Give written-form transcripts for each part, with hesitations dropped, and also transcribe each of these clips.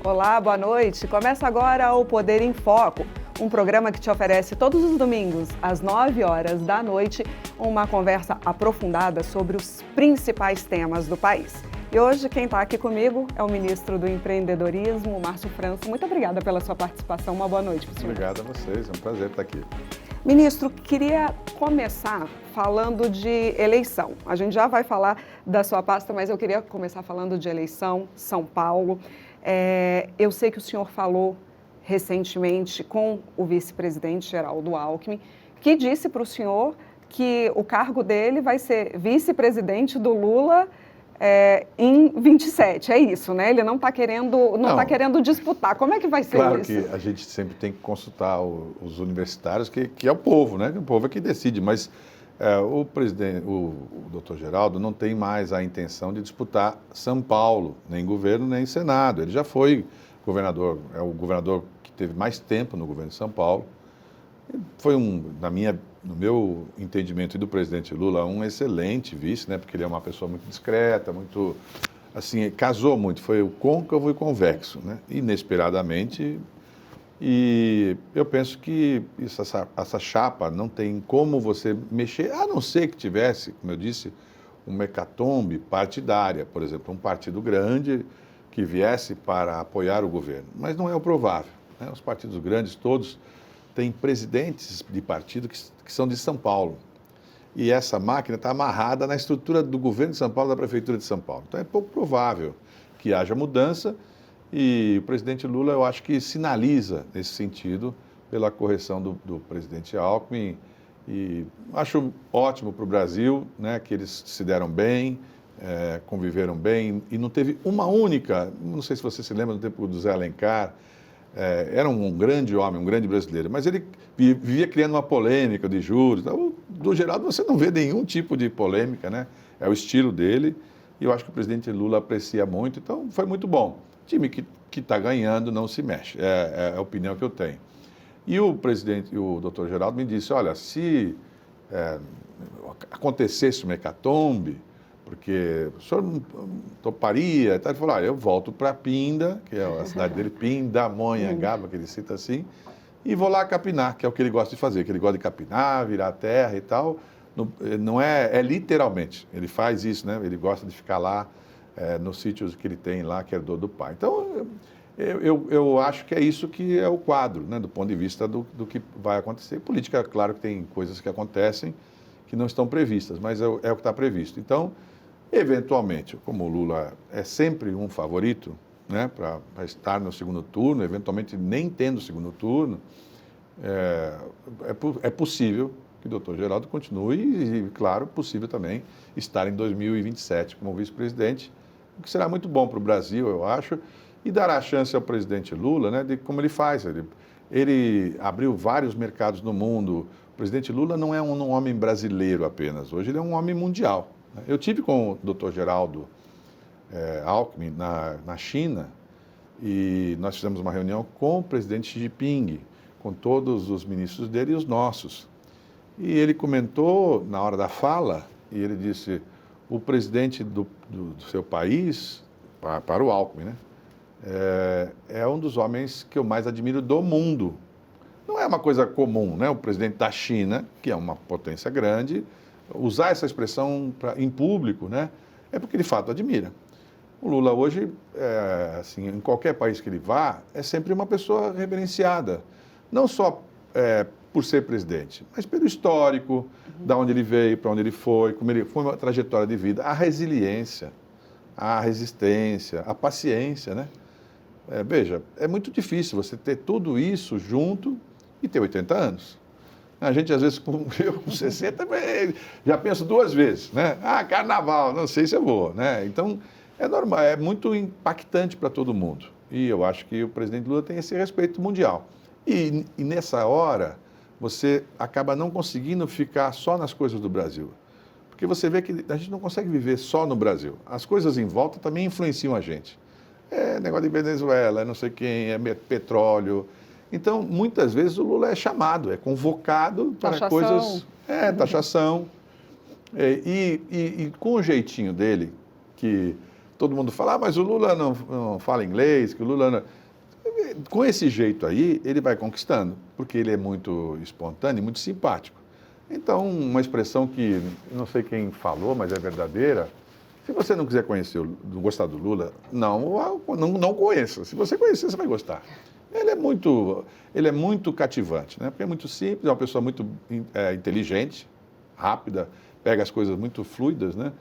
Olá, boa noite. Começa agora o Poder em Foco, um programa que te oferece todos os domingos, às 9 horas da noite, uma conversa aprofundada sobre os principais temas do país. E hoje quem está aqui comigo é o ministro do Empreendedorismo, Márcio França. Muito obrigada pela sua participação. Uma boa noite para o senhor. Obrigado a vocês, é um prazer estar aqui. Ministro, queria começar falando de eleição. A gente já vai falar da sua pasta, mas eu queria começar falando de eleição, São Paulo. Eu sei que o senhor falou recentemente com o vice-presidente Geraldo Alckmin, que disse para o senhor que o cargo dele vai ser vice-presidente do Lula em 27, é isso, né? Ele não está querendo disputar. Como é que vai ser isso? Claro que a gente sempre tem que consultar os universitários, que é o povo, né? O povo é que decide, mas o presidente, o doutor Geraldo, não tem mais a intenção de disputar São Paulo, nem governo, nem Senado. Ele já foi governador, é o governador que teve mais tempo no governo de São Paulo. Foi no meu entendimento e do presidente Lula, um excelente vice, né? Porque ele é uma pessoa muito discreta, muito, assim, casou muito, foi o côncavo e convexo, né? Inesperadamente. E eu penso que essa chapa não tem como você mexer, a não ser que tivesse, como eu disse, uma hecatombe partidária, por exemplo, um partido grande que viesse para apoiar o governo. Mas não é o provável, né? Os partidos grandes todos têm presidentes de partido que são de São Paulo. E essa máquina está amarrada na estrutura do governo de São Paulo, da prefeitura de São Paulo. Então é pouco provável que haja mudança. E o presidente Lula, eu acho que sinaliza nesse sentido pela correção do presidente Alckmin. E acho ótimo para o Brasil, né, que eles se deram bem, conviveram bem. E não teve uma única, não sei se você se lembra do tempo do Zé Alencar, era um grande homem, um grande brasileiro, mas ele vivia criando uma polêmica de juros. Do Geraldo você não vê nenhum tipo de polêmica, né? É o estilo dele. E eu acho que o presidente Lula aprecia muito, então foi muito bom. Time que está ganhando não se mexe, é a opinião que eu tenho. E o doutor Geraldo me disse, olha, se acontecesse uma hecatombe, porque o senhor não toparia, ele falou, eu volto para Pinda, que é a cidade dele, Pindamonhangaba, que ele cita assim, e vou lá capinar, que é o que ele gosta de fazer, que ele gosta de capinar, virar a terra e tal. Não é literalmente, ele faz isso, né? Ele gosta de ficar lá nos sítios que ele tem lá, que herdou do pai. Então, eu acho que é isso que é o quadro, né? Do ponto de vista do que vai acontecer. Política, claro que tem coisas que acontecem que não estão previstas, mas é o que está previsto. Então, eventualmente, como o Lula é sempre um favorito, né, para estar no segundo turno, eventualmente nem tendo segundo turno, é possível que o doutor Geraldo continue e, claro, possível também estar em 2027 como vice-presidente, o que será muito bom para o Brasil, eu acho, e dará chance ao presidente Lula, né, de como ele faz. Ele abriu vários mercados no mundo. O presidente Lula não é um homem brasileiro apenas, hoje ele é um homem mundial. Eu tive com o doutor Geraldo Alckmin na China e nós fizemos uma reunião com o presidente Xi Jinping, com todos os ministros dele e os nossos. E ele comentou na hora da fala, e ele disse, o presidente do seu país, para o Alckmin, né, é um dos homens que eu mais admiro do mundo. Não é uma coisa comum, né, o presidente da China, que é uma potência grande, usar essa expressão em público, né, é porque de fato admira. O Lula hoje, assim, em qualquer país que ele vá, é sempre uma pessoa reverenciada. Não só por ser presidente, mas pelo histórico, da onde ele veio, para onde ele foi, como ele foi uma trajetória de vida, a resiliência, a resistência, a paciência, né? Veja, é muito difícil você ter tudo isso junto e ter 80 anos. A gente, às vezes, eu com 60, já penso duas vezes, né? Carnaval, não sei se eu vou, né? Então, é normal, é muito impactante para todo mundo. E eu acho que o presidente Lula tem esse respeito mundial. E nessa hora, você acaba não conseguindo ficar só nas coisas do Brasil. Porque você vê que a gente não consegue viver só no Brasil. As coisas em volta também influenciam a gente. Negócio de Venezuela, não sei quem, petróleo. Então, muitas vezes o Lula é chamado, é convocado para coisas... taxação. E com o jeitinho dele, que todo mundo fala, mas o Lula não fala inglês, que o Lula não... Com esse jeito aí, ele vai conquistando, porque ele é muito espontâneo e muito simpático. Então, uma expressão que não sei quem falou, mas é verdadeira, se você não quiser conhecer, gostar do Lula, não conheça. Se você conhecer, você vai gostar. Ele é muito cativante, né? Porque é muito simples, é uma pessoa muito inteligente, rápida, pega as coisas muito fluidas, né?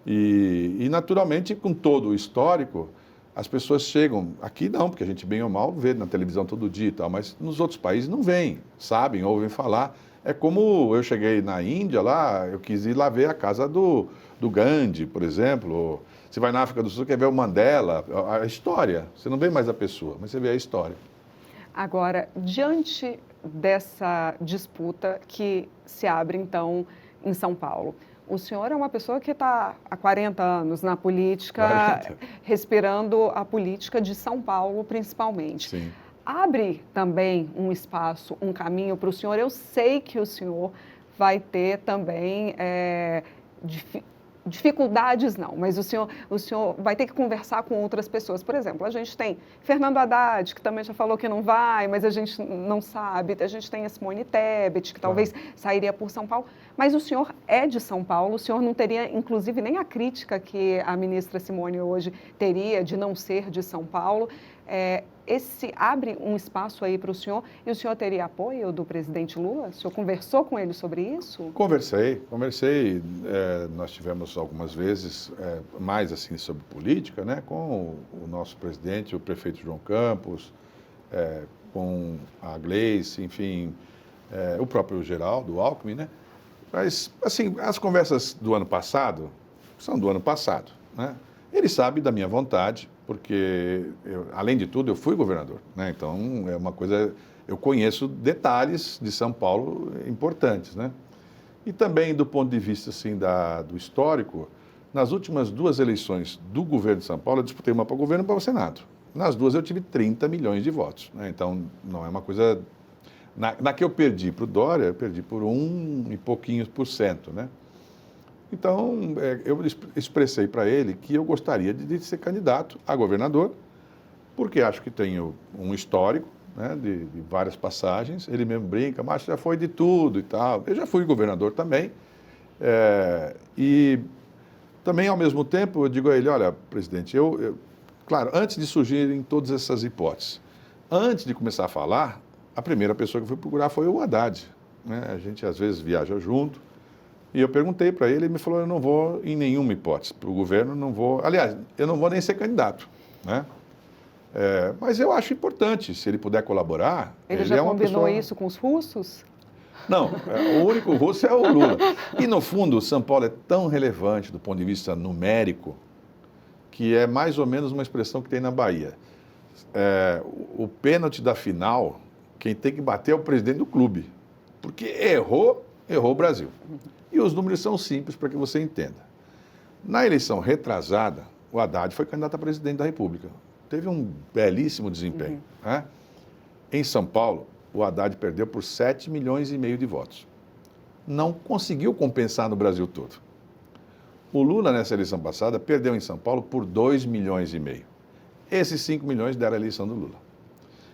E, naturalmente, com todo o histórico, as pessoas chegam, aqui não, porque a gente bem ou mal vê na televisão todo dia e tal, mas nos outros países não vêm, sabem, ouvem falar. É como eu cheguei na Índia lá, eu quis ir lá ver a casa do Gandhi, por exemplo. Você vai na África do Sul, quer ver o Mandela, a história. Você não vê mais a pessoa, mas você vê a história. Agora, diante dessa disputa que se abre, então, em São Paulo, o senhor é uma pessoa que está há 40 anos na política, 40. respirando a política de São Paulo, principalmente. Sim. Abre também um espaço, um caminho para o senhor. Eu sei que o senhor vai ter também dificuldades, não, mas o senhor vai ter que conversar com outras pessoas. Por exemplo, a gente tem Fernando Haddad, que também já falou que não vai, mas a gente não sabe. A gente tem a Simone Tebet, que talvez sairia por São Paulo. Mas o senhor é de São Paulo, o senhor não teria, inclusive, nem a crítica que a ministra Simone hoje teria de não ser de São Paulo. Esse abre um espaço aí para o senhor, e o senhor teria apoio do presidente Lula? O senhor conversou com ele sobre isso? Conversei. Nós tivemos algumas vezes, mais assim, sobre política, né, com o nosso presidente, o prefeito João Campos, com a Gleice, enfim, o próprio Geraldo Alckmin, né? Mas, assim, as conversas do ano passado são do ano passado, né? Ele sabe da minha vontade, porque, além de tudo, eu fui governador, né? Então, é uma coisa... Eu conheço detalhes de São Paulo importantes, né? E também, do ponto de vista, assim, do histórico, nas últimas 2 eleições do governo de São Paulo, eu disputei uma para o governo e uma para o Senado. Nas 2 eu tive 30 milhões de votos, né? Então, não é uma coisa... Na que eu perdi para o Dória, eu perdi por 1 e pouquinhos por cento, né? Então, eu expressei para ele que eu gostaria de ser candidato a governador, porque acho que tenho um histórico, né, de várias passagens. Ele mesmo brinca, mas já foi de tudo e tal. Eu já fui governador também. E também, ao mesmo tempo, eu digo a ele, olha, presidente, claro, antes de surgirem todas essas hipóteses, antes de começar a falar, a primeira pessoa que eu fui procurar foi o Haddad, né? A gente, às vezes, viaja junto. E eu perguntei para ele, ele me falou, eu não vou em nenhuma hipótese, para o governo não vou... Aliás, eu não vou nem ser candidato, né? Mas eu acho importante, se ele puder colaborar... Ele já combinou isso com os russos? Não, o único russo é o Lula. E, no fundo, São Paulo é tão relevante do ponto de vista numérico, que é mais ou menos uma expressão que tem na Bahia. O pênalti da final, quem tem que bater é o presidente do clube, porque errou o Brasil. E os números são simples para que você entenda. Na eleição retrasada, o Haddad foi candidato a presidente da República. Teve um belíssimo desempenho, né? Em São Paulo, o Haddad perdeu por 7 milhões e meio de votos. Não conseguiu compensar no Brasil todo. O Lula, nessa eleição passada, perdeu em São Paulo por 2 milhões e meio. Esses 5 milhões deram a eleição do Lula.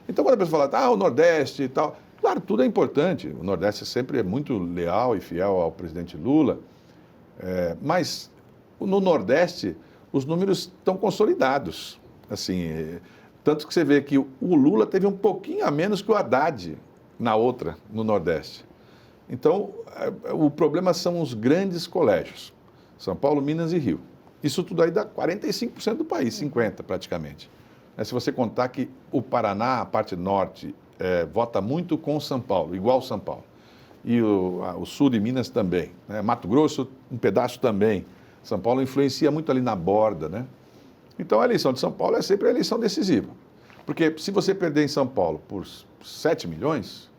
Então, quando a pessoa fala, o Nordeste e tal... Claro, tudo é importante. O Nordeste sempre é muito leal e fiel ao presidente Lula. Mas no Nordeste, os números estão consolidados. Assim, tanto que você vê que o Lula teve um pouquinho a menos que o Haddad na outra, no Nordeste. Então, o problema são os grandes colégios. São Paulo, Minas e Rio. Isso tudo aí dá 45% do país, 50% praticamente. Se você contar que o Paraná, a parte norte... vota muito com São Paulo, igual São Paulo. E o sul de Minas também, né? Mato Grosso, um pedaço também. São Paulo influencia muito ali na borda, né? Então, a eleição de São Paulo é sempre a eleição decisiva. Porque se você perder em São Paulo por 7 milhões,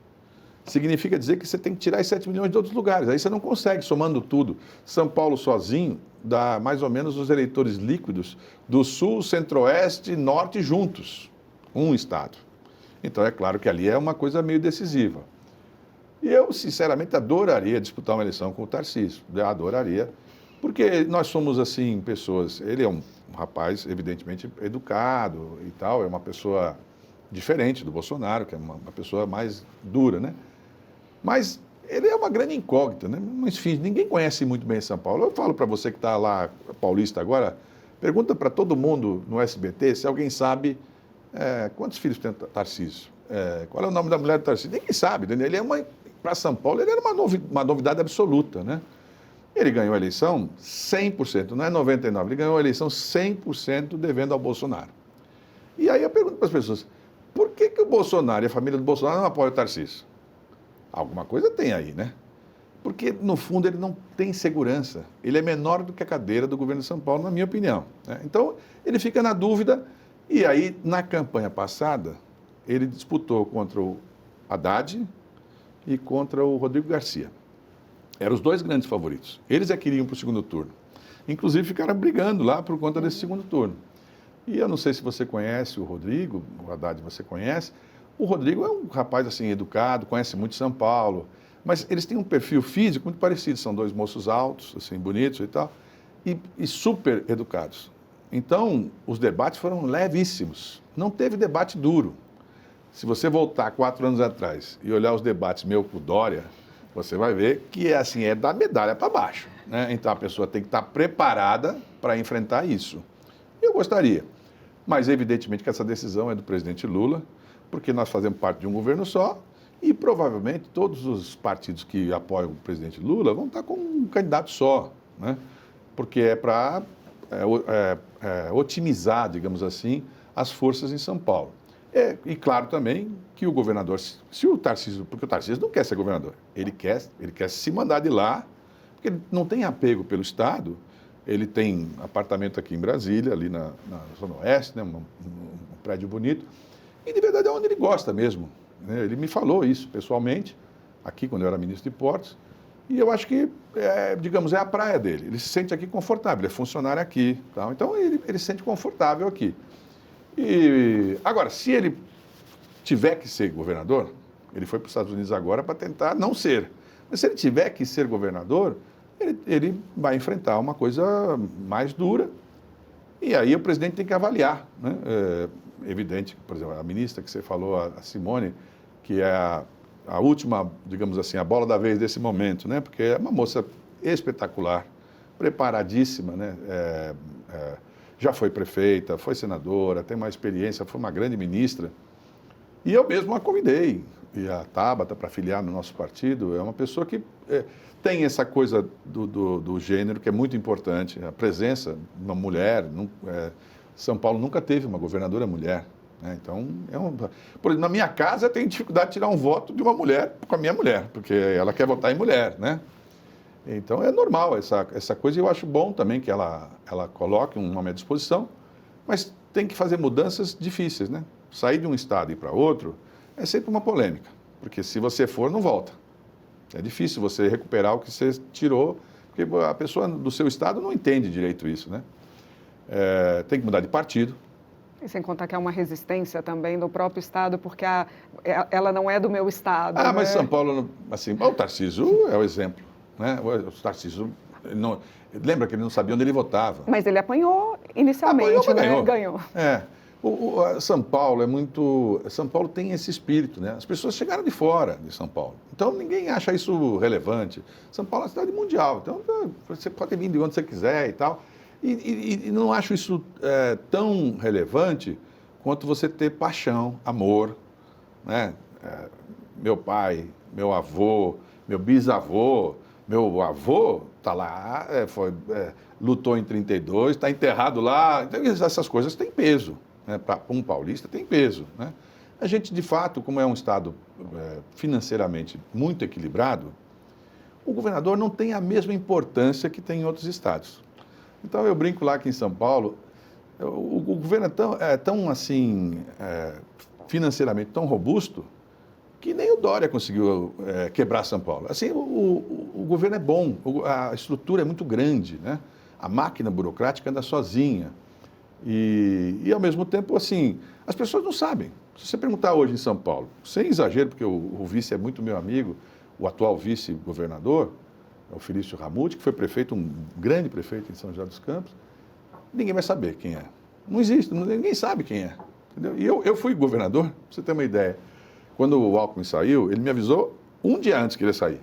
significa dizer que você tem que tirar esses 7 milhões de outros lugares. Aí você não consegue, somando tudo. São Paulo sozinho dá mais ou menos os eleitores líquidos do sul, centro-oeste e norte juntos. Um estado. Então, é claro que ali é uma coisa meio decisiva. E eu, sinceramente, adoraria disputar uma eleição com o Tarcísio. Eu adoraria, Porque nós somos, assim, pessoas... Ele é um rapaz, evidentemente, educado e tal, é uma pessoa diferente do Bolsonaro, que é uma pessoa mais dura, né? Mas ele é uma grande incógnita, né? Mas, enfim, ninguém conhece muito bem São Paulo. Eu falo para você que está lá, paulista agora, pergunta para todo mundo no SBT se alguém sabe quantos filhos tem Tarcísio, qual é o nome da mulher do Tarcísio. Ninguém sabe, entendeu? Para São Paulo, ele era uma novidade absoluta, né? Ele ganhou a eleição 100%, não é 99%, ele ganhou a eleição 100% devendo ao Bolsonaro. E aí eu pergunto para as pessoas, por que o Bolsonaro e a família do Bolsonaro não apoiam o Tarcísio? Alguma coisa tem aí, né? Porque, no fundo, ele não tem segurança. Ele é menor do que a cadeira do governo de São Paulo, na minha opinião, né? Então, ele fica na dúvida. E aí, na campanha passada, ele disputou contra o Haddad e contra o Rodrigo Garcia. Eram os dois grandes favoritos. Eles queriam para o segundo turno. Inclusive, ficaram brigando lá por conta desse segundo turno. E eu não sei se você conhece o Rodrigo, o Haddad você conhece. O Rodrigo é um rapaz, assim, educado, conhece muito São Paulo, mas eles têm um perfil físico muito parecido. São dois moços altos, assim, bonitos e tal, e super educados. Então, os debates foram levíssimos. Não teve debate duro. Se você voltar 4 anos atrás e olhar os debates meu com o Dória, você vai ver que assim, é da medalha para baixo, né? Então a pessoa tem que estar preparada para enfrentar isso. Eu gostaria, mas evidentemente que essa decisão é do presidente Lula, porque nós fazemos parte de um governo só e provavelmente todos os partidos que apoiam o presidente Lula vão estar com um candidato só, né? Porque é para otimizar, digamos assim, as forças em São Paulo. E claro também que o governador, se o Tarcísio, porque o Tarcísio não quer ser governador, ele quer se mandar de lá, porque ele não tem apego pelo Estado, ele tem apartamento aqui em Brasília, ali na Zona Oeste, né, um prédio bonito, e de verdade é onde ele gosta mesmo, né? Ele me falou isso pessoalmente, aqui quando eu era ministro de Portos, e eu acho que, digamos, é a praia dele, ele se sente aqui confortável, ele é funcionário aqui, tá? Então ele se sente confortável aqui. E agora, se ele tiver que ser governador, ele foi para os Estados Unidos agora para tentar não ser. Mas se ele tiver que ser governador, ele vai enfrentar uma coisa mais dura. E aí o presidente tem que avaliar, né? É evidente, por exemplo, a ministra que você falou, a Simone, que é a última, digamos assim, a bola da vez desse momento, né? Porque é uma moça espetacular, preparadíssima, né? Já foi prefeita, foi senadora, tem uma experiência, foi uma grande ministra. E eu mesmo a convidei, e a Tabata, para filiar no nosso partido, é uma pessoa que tem essa coisa do gênero que é muito importante, a presença de uma mulher. São Paulo nunca teve uma governadora mulher, né? Então, por exemplo, na minha casa eu tenho dificuldade de tirar um voto de uma mulher com a minha mulher, porque ela quer votar em mulher, né? Então, é normal essa coisa, e eu acho bom também que ela coloque um nome à disposição, mas tem que fazer mudanças difíceis, né? Sair de um estado e ir para outro é sempre uma polêmica, porque se você for, não volta. É difícil você recuperar o que você tirou, porque a pessoa do seu estado não entende direito isso, né? Tem que mudar de partido. E sem contar que há uma resistência também do próprio Estado, porque ela não é do meu Estado. Ah, né? mas São Paulo, assim, o Tarcísio é o exemplo, né? O Tarcísio, lembra que ele não sabia onde ele votava. Mas ele apanhou inicialmente, apanhou, né? Ganhou. São Paulo São Paulo tem esse espírito, né? As pessoas chegaram de fora de São Paulo, então ninguém acha isso relevante. São Paulo é uma cidade mundial, então você pode vir de onde você quiser e tal. E não acho isso tão relevante quanto você ter paixão, amor, né? Meu pai, meu avô, meu bisavô, meu avô está lá, lutou em 32, está enterrado lá. Então, essas coisas têm peso, né? Para um paulista tem peso, né? A gente, de fato, como é um estado financeiramente muito equilibrado, o governador não tem a mesma importância que tem em outros estados. Então, eu brinco lá que em São Paulo, o governo é tão assim, financeiramente tão robusto, que nem o Dória conseguiu quebrar São Paulo. Assim, o governo é bom, a estrutura é muito grande, né? A máquina burocrática anda sozinha. E, ao mesmo tempo, assim, as pessoas não sabem. Se você perguntar hoje em São Paulo, sem exagero, porque o vice é muito meu amigo, o atual vice-governador, é o Felício Ramute, que foi prefeito, um grande prefeito em São José dos Campos. Ninguém vai saber quem é. Não existe, ninguém sabe quem é. Entendeu? E eu fui governador, pra você ter uma ideia. Quando o Alckmin saiu, ele me avisou um dia antes que ele ia sair.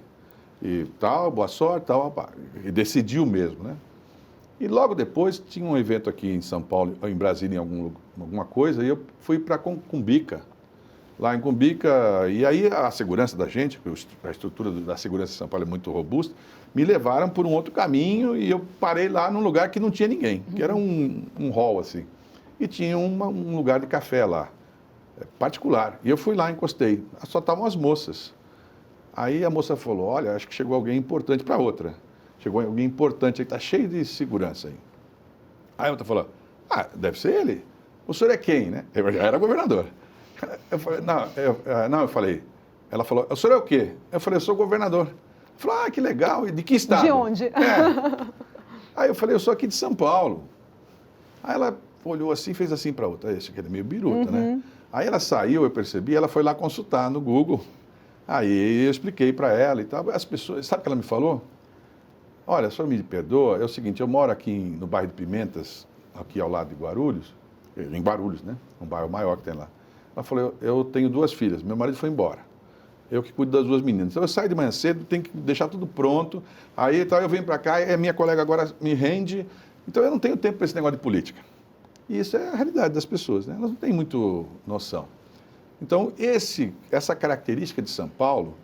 E tal, boa sorte, tal, pá. E decidiu mesmo, né? E logo depois tinha um evento aqui em São Paulo, em Brasília, em alguma coisa, e eu fui para Cumbica. Lá em Cumbica, e aí a segurança da gente, a estrutura da segurança de São Paulo é muito robusta, me levaram por um outro caminho e eu parei lá num lugar que não tinha ninguém, que era um hall assim. E tinha um lugar de café lá, particular. E eu fui lá, encostei. Só estavam as moças. Aí a moça falou, olha, acho que chegou alguém importante para outra. Chegou alguém importante aí, está cheio de segurança aí. Aí a outra falou, deve ser ele. O senhor é quem, né? Eu já era governador. Eu falei, eu falei. Ela falou, o senhor é o quê? Eu falei, eu sou governador. Ela falou, que legal, e de que estado? De onde? Aí eu falei, eu sou aqui de São Paulo. Aí ela olhou assim, fez assim para outra. Esse aqui é meio biruta, né? Aí ela saiu, eu percebi, ela foi lá consultar no Google. Aí eu expliquei para ela e tal. As pessoas, sabe o que ela me falou? Olha, só me perdoa, é o seguinte, eu moro aqui no bairro de Pimentas, aqui ao lado de Guarulhos, em Guarulhos, né? Um bairro maior que tem lá. Ela falou, eu tenho 2 filhas, meu marido foi embora. Eu que cuido das 2 meninas. Então eu saio de manhã cedo, tenho que deixar tudo pronto. Aí então, eu venho para cá e a minha colega agora me rende. Então eu não tenho tempo para esse negócio de política. E isso é a realidade das pessoas, né? Elas não têm muito noção. Então essa característica de São Paulo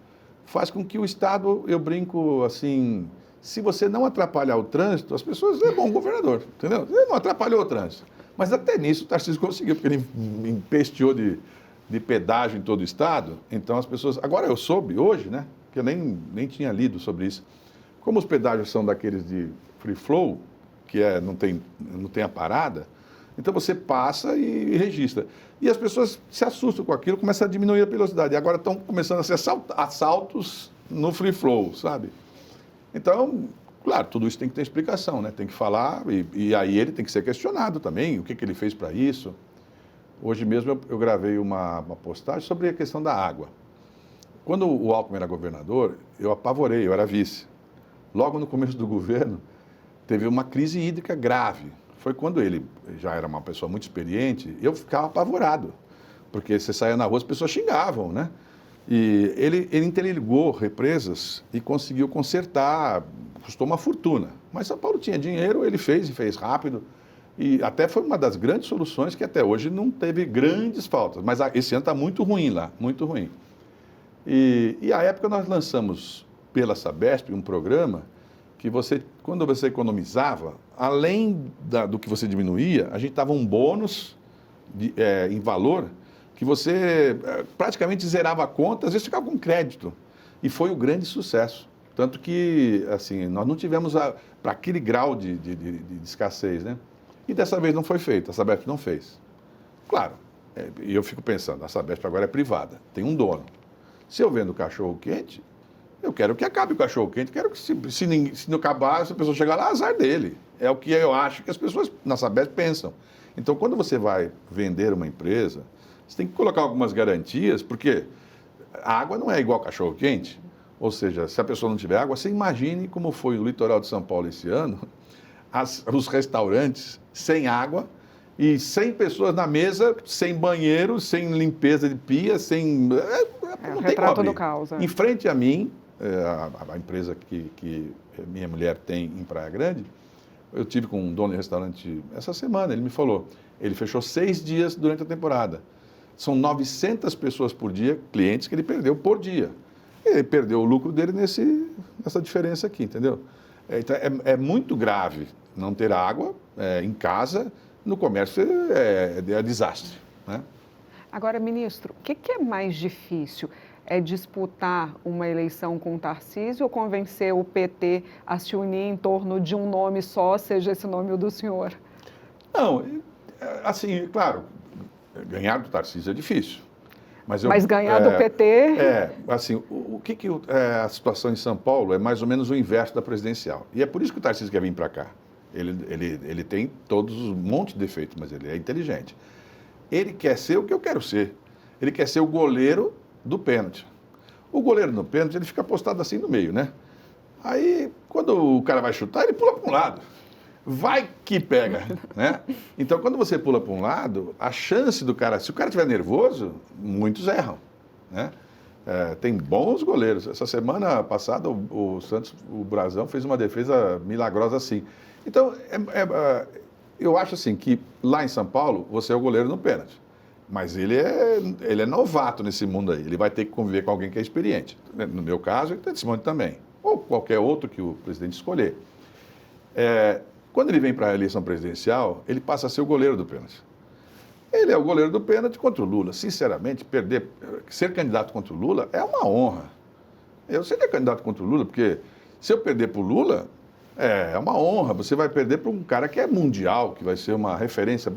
faz com que o Estado, eu brinco assim, se você não atrapalhar o trânsito, as pessoas, é bom governador, entendeu? Ele não atrapalhou o trânsito. Mas até nisso o Tarcísio conseguiu, porque ele empesteou de pedágio em todo o Estado. Então as pessoas... Agora eu soube hoje, né? Que eu nem tinha lido sobre isso. Como os pedágios são daqueles de free flow, que não tem a parada, então você passa e registra. E as pessoas se assustam com aquilo, começam a diminuir a velocidade. E agora estão começando a ser assaltos no free flow, sabe? Então, claro, tudo isso tem que ter explicação, né? Tem que falar e aí ele tem que ser questionado também, o que ele fez para isso. Hoje mesmo eu gravei uma postagem sobre a questão da água. Quando o Alckmin era governador, eu apavorei, eu era vice. Logo no começo do governo, teve uma crise hídrica grave. Foi quando ele já era uma pessoa muito experiente, eu ficava apavorado. Porque você saía na rua, as pessoas xingavam, né? E ele interligou represas e conseguiu consertar, custou uma fortuna. Mas São Paulo tinha dinheiro, ele fez e fez rápido. E até foi uma das grandes soluções que até hoje não teve grandes faltas. Mas esse ano está muito ruim lá, muito ruim. E à época nós lançamos pela Sabesp um programa que quando você economizava, além do que você diminuía, a gente dava um bônus em valor que você praticamente zerava a conta, às vezes ficava com crédito. E foi um grande sucesso. Tanto que, assim, nós não tivemos para aquele grau de escassez, né? E dessa vez não foi feito, a Sabesp não fez. Claro, e eu fico pensando, a Sabesp agora é privada, tem um dono. Se eu vendo cachorro-quente, eu quero que acabe o cachorro-quente, quero que se não acabar, se a pessoa chegar lá, azar dele. É o que eu acho que as pessoas na Sabesp pensam. Então, quando você vai vender uma empresa, você tem que colocar algumas garantias, porque a água não é igual cachorro-quente. Ou seja, se a pessoa não tiver água, você imagine como foi o litoral de São Paulo esse ano, os restaurantes sem água e 100 pessoas na mesa, sem banheiro, sem limpeza de pia, sem... não tem retrato do caos. Em frente a mim, a empresa que minha mulher tem em Praia Grande, eu tive com um dono de restaurante essa semana, ele me falou, ele fechou 6 dias durante a temporada. São 900 pessoas por dia, clientes que ele perdeu por dia. Ele perdeu o lucro dele nessa diferença aqui, entendeu? Então, é muito grave não ter água em casa, no comércio é desastre, né? Agora, ministro, o que é mais difícil? É disputar uma eleição com o Tarcísio ou convencer o PT a se unir em torno de um nome só, seja esse nome o do senhor? Não, assim, claro, ganhar do Tarcísio é difícil. Mas ganhar do PT... assim, a situação em São Paulo é mais ou menos o inverso da presidencial. E é por isso que o Tarcísio quer vir para cá. Ele tem todos um monte de defeitos, mas ele é inteligente. Ele quer ser o que eu quero ser. Ele quer ser o goleiro do pênalti. O goleiro no pênalti, ele fica postado assim no meio, né? Aí, quando o cara vai chutar, ele pula para um lado. Vai que pega, né? Então, quando você pula para um lado, a chance do cara... Se o cara estiver nervoso, muitos erram, né? Tem bons goleiros. Essa semana passada, o Santos, o Brasão, fez uma defesa milagrosa assim. Então, eu acho assim que lá em São Paulo, você é o goleiro no pênalti. Mas ele é novato nesse mundo aí. Ele vai ter que conviver com alguém que é experiente. No meu caso, e desse monte também. Ou qualquer outro que o presidente escolher. Quando ele vem para a eleição presidencial, ele passa a ser o goleiro do pênalti. Ele é o goleiro do pênalti contra o Lula. Sinceramente, ser candidato contra o Lula é uma honra. Eu seria candidato contra o Lula, porque se eu perder para o Lula, é uma honra. Você vai perder para um cara que é mundial, que vai ser uma referência.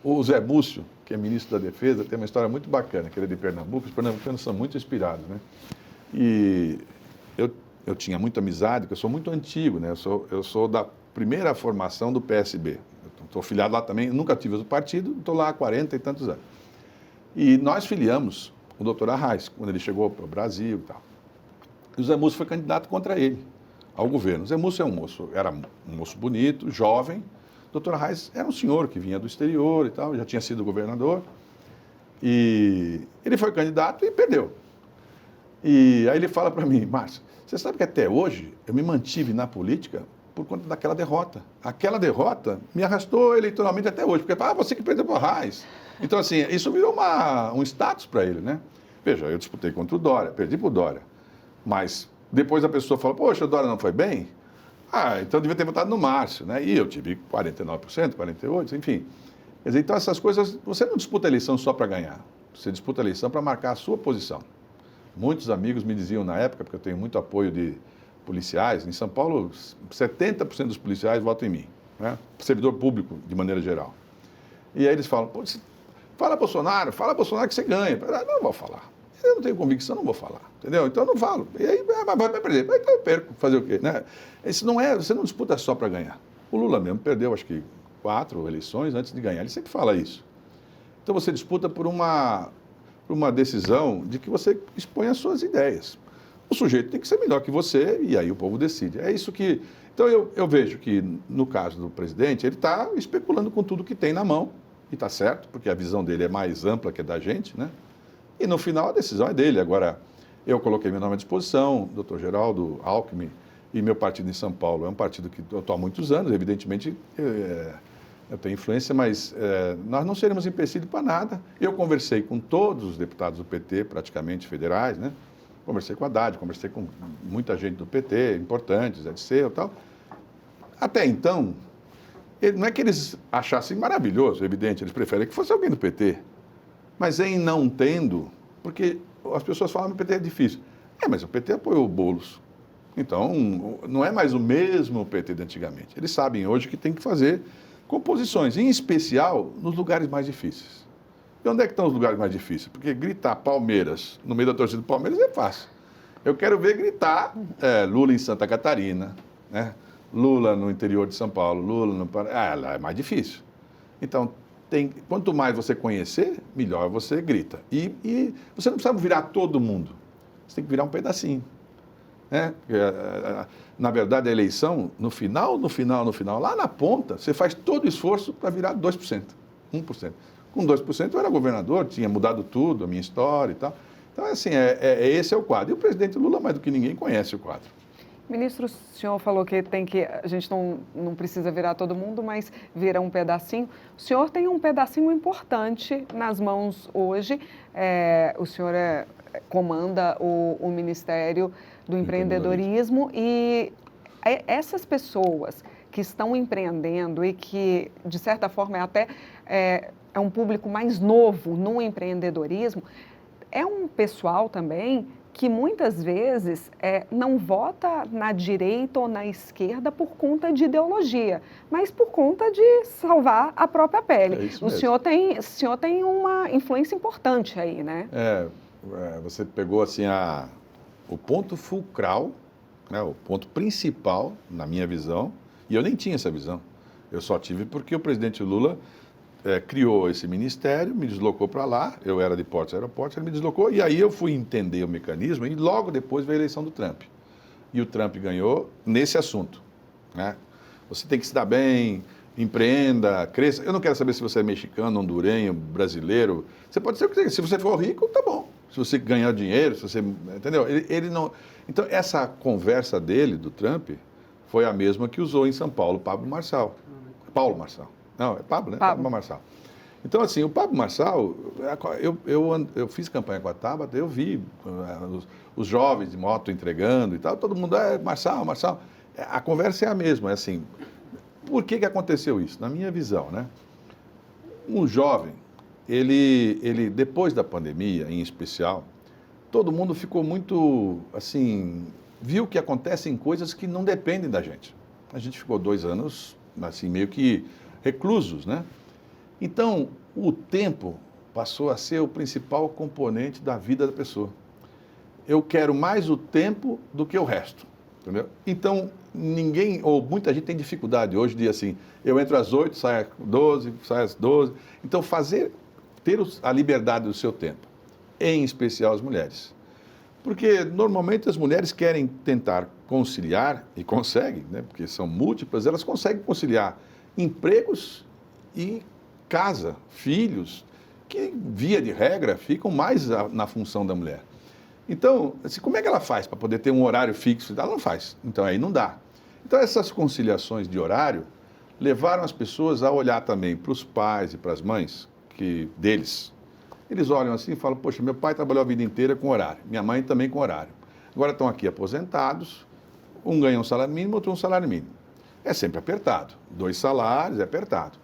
O Zé Múcio, que é ministro da Defesa, tem uma história muito bacana, que ele é de Pernambuco. Os pernambucanos são muito inspirados, né? E eu tinha muita amizade, porque eu sou muito antigo, né? Eu sou da primeira formação do PSB. Estou filiado lá também, nunca tive outro partido, estou lá há 40 e tantos anos. E nós filiamos o doutor Arraes, quando ele chegou para o Brasil e tal. E o Zé Múcio foi candidato contra ele, ao governo. O Zé Múcio era um moço bonito, jovem. O doutor Arraes era um senhor que vinha do exterior e tal, já tinha sido governador. E ele foi candidato e perdeu. E aí ele fala para mim, Márcio, você sabe que até hoje eu me mantive na política por conta daquela derrota. Aquela derrota me arrastou eleitoralmente até hoje, porque você que perdeu para o Arraes. Então, assim, isso virou um status para ele, né? Veja, eu disputei contra o Dória, perdi para o Dória. Mas depois a pessoa fala, poxa, o Dória não foi bem? Então eu devia ter votado no Márcio, né? E eu tive 49%, 48%, enfim. Quer dizer, então essas coisas, você não disputa a eleição só para ganhar. Você disputa a eleição para marcar a sua posição. Muitos amigos me diziam na época, porque eu tenho muito apoio de policiais, em São Paulo, 70% dos policiais votam em mim, né? Servidor público, de maneira geral. E aí eles falam, fala Bolsonaro que você ganha. Eu não vou falar. Eu não tenho convicção, não vou falar, entendeu? Então eu não falo. E aí vai perder. Então eu perco, fazer o quê, né? Você não disputa só para ganhar. O Lula mesmo perdeu, acho que 4 eleições antes de ganhar. Ele sempre fala isso. Então você disputa por uma decisão de que você expõe as suas ideias. O sujeito tem que ser melhor que você e aí o povo decide. É isso que... Então eu vejo que, no caso do presidente, ele está especulando com tudo que tem na mão, e está certo, porque a visão dele é mais ampla que a da gente, né? E no final a decisão é dele. Agora, eu coloquei meu nome à disposição, doutor Geraldo Alckmin, e meu partido em São Paulo é um partido que eu estou há muitos anos, evidentemente eu tenho influência, mas nós não seremos empecilho para nada. Eu conversei com todos os deputados do PT, praticamente federais, né? Conversei com a Haddad, conversei com muita gente do PT, importantes, Zé Disseu e tal. Até então, não é que eles achassem maravilhoso, evidente, eles preferem que fosse alguém do PT. Mas em não tendo, porque as pessoas falam que o PT é difícil. Mas o PT apoiou o Boulos. Então, não é mais o mesmo PT de antigamente. Eles sabem hoje que tem que fazer composições, em especial nos lugares mais difíceis. E onde é que estão os lugares mais difíceis? Porque gritar Palmeiras no meio da torcida do Palmeiras é fácil. Eu quero ver gritar Lula em Santa Catarina, né? Lula no interior de São Paulo, Lula no Paraná. Lá é mais difícil. Então, quanto mais você conhecer, melhor você grita. E você não precisa virar todo mundo. Você tem que virar um pedacinho. Né? Na verdade, a eleição, no final, lá na ponta, você faz todo o esforço para virar 2%, 1%. Com 2% eu era governador, tinha mudado tudo, a minha história e tal. Então, assim, esse é o quadro. E o presidente Lula, mais do que ninguém, conhece o quadro. Ministro, o senhor falou que a gente não precisa virar todo mundo, mas vira um pedacinho. O senhor tem um pedacinho importante nas mãos hoje. O senhor comanda o Ministério do Empreendedorismo e essas pessoas que estão empreendendo e que, de certa forma, é um público mais novo no empreendedorismo, é um pessoal também que muitas vezes não vota na direita ou na esquerda por conta de ideologia, mas por conta de salvar a própria pele. O senhor tem uma influência importante aí, né? Você pegou assim o ponto fulcral, né, o ponto principal, na minha visão, e eu nem tinha essa visão. Eu só tive porque o presidente Lula criou esse ministério, me deslocou para lá, eu era de Portos e Aeroportos, ele me deslocou, e aí eu fui entender o mecanismo, e logo depois veio a eleição do Trump. e o Trump ganhou nesse assunto, né? Você tem que se dar bem, empreenda, cresça. Eu não quero saber se você é mexicano, hondurenho, brasileiro. Você pode ser o que quiser. Se você for rico, tá bom. Se você ganhar dinheiro, se você... Entendeu? Ele não... Então, essa conversa dele, do Trump, foi a mesma que usou em São Paulo o Pablo Marçal. Paulo Marçal. Não, é Pablo, né? Pablo Marçal. Então, assim, o Pablo Marçal, eu fiz campanha com a Tabata, eu vi os jovens de moto entregando e tal, todo mundo, Marçal, Marçal. A conversa é a mesma, é assim, por que aconteceu isso? Na minha visão, né? Um jovem, ele depois da pandemia, em especial, todo mundo ficou muito, assim, viu que acontecem coisas que não dependem da gente. A gente ficou 2 anos, assim, meio que reclusos, né? Então, o tempo passou a ser o principal componente da vida da pessoa. Eu quero mais o tempo do que o resto, entendeu? Então, ninguém, ou muita gente tem dificuldade hoje de, assim, eu entro às 8, saio às 12, saio às 12. Então, ter a liberdade do seu tempo, em especial as mulheres. Porque, normalmente, as mulheres querem tentar conciliar, e conseguem, né? Porque são múltiplas, elas conseguem conciliar empregos e casa, filhos, que, via de regra, ficam mais na função da mulher. Então, assim, como é que ela faz para poder ter um horário fixo? Ela não faz. Então, aí não dá. Então, essas conciliações de horário levaram as pessoas a olhar também para os pais e para as mães deles. Eles olham assim e falam, poxa, meu pai trabalhou a vida inteira com horário, minha mãe também com horário. Agora estão aqui aposentados, um ganha um salário mínimo, outro um salário mínimo. É sempre apertado. 2 salários é apertado.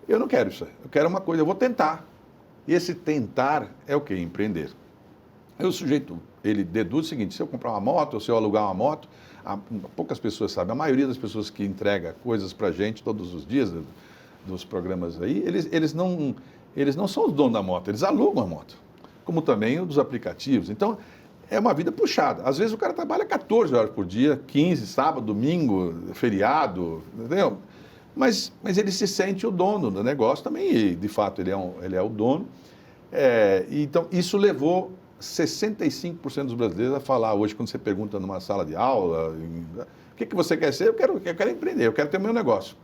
Eu não quero isso. Eu quero uma coisa, eu vou tentar. E esse tentar é o quê? Empreender. Aí o sujeito, ele deduz o seguinte, se eu comprar uma moto, ou se eu alugar uma moto, poucas pessoas sabem, a maioria das pessoas que entrega coisas pra gente todos os dias, dos programas aí, eles não são os donos da moto, eles alugam a moto. Como também o dos aplicativos. Então, é uma vida puxada. Às vezes o cara trabalha 14 horas por dia, 15, sábado, domingo, feriado, entendeu? Mas ele se sente o dono do negócio também, e de fato ele é o dono. Então, isso levou 65% dos brasileiros a falar hoje, quando você pergunta numa sala de aula, o que você quer ser? Eu quero empreender, eu quero ter o meu negócio.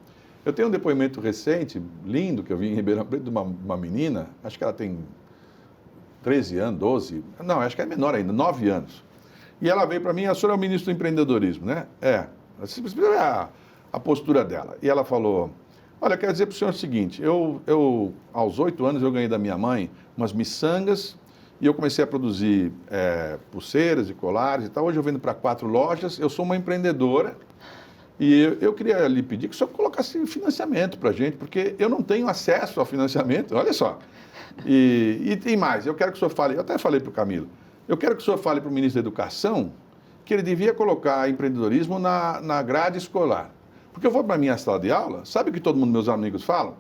Eu tenho um depoimento recente, lindo, que eu vi em Ribeirão Preto, de uma menina, acho que ela tem 13 anos, 12, não, acho que é menor ainda, 9 anos. E ela veio para mim, a senhora é o ministro do empreendedorismo, né? A postura dela. E ela falou, olha, eu quero dizer para o senhor o seguinte, aos 8 anos eu ganhei da minha mãe umas miçangas e eu comecei a produzir pulseiras e colares e tal. Hoje eu vendo para 4 lojas, eu sou uma empreendedora e eu queria lhe pedir que o senhor colocasse financiamento para a gente, porque eu não tenho acesso ao financiamento, olha só. E tem mais, eu quero que o senhor fale, eu até falei para o Camilo, eu quero que o senhor fale para o ministro da Educação que ele devia colocar empreendedorismo na grade escolar. Porque eu vou para a minha sala de aula, sabe o que todo mundo, meus amigos, falam?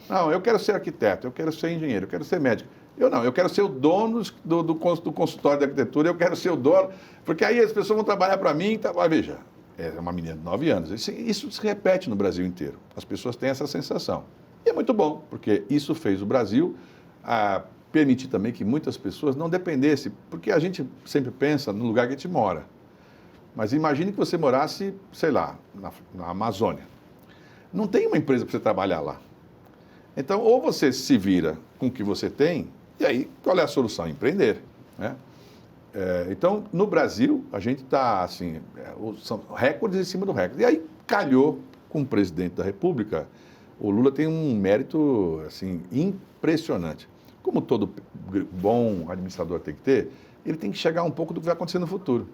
Não, eu quero ser arquiteto, eu quero ser engenheiro, eu quero ser médico. Eu quero ser o dono do consultório de arquitetura, eu quero ser o dono, porque aí as pessoas vão trabalhar para mim, tá, veja, é uma menina de 9 anos. Isso se repete no Brasil inteiro, as pessoas têm essa sensação. E é muito bom, porque isso fez o Brasil permitir também que muitas pessoas não dependessem, porque a gente sempre pensa no lugar que a gente mora. Mas imagine que você morasse, sei lá, na Amazônia. Não tem uma empresa para você trabalhar lá. Então, ou você se vira com o que você tem, e aí, qual é a solução? Empreender, né? Então, no Brasil, a gente está, assim, são recordes em cima do recorde. E aí, calhou com o presidente da República, o Lula tem um mérito, assim, impressionante. Como todo bom administrador tem que ter, ele tem que chegar um pouco do que vai acontecer no futuro.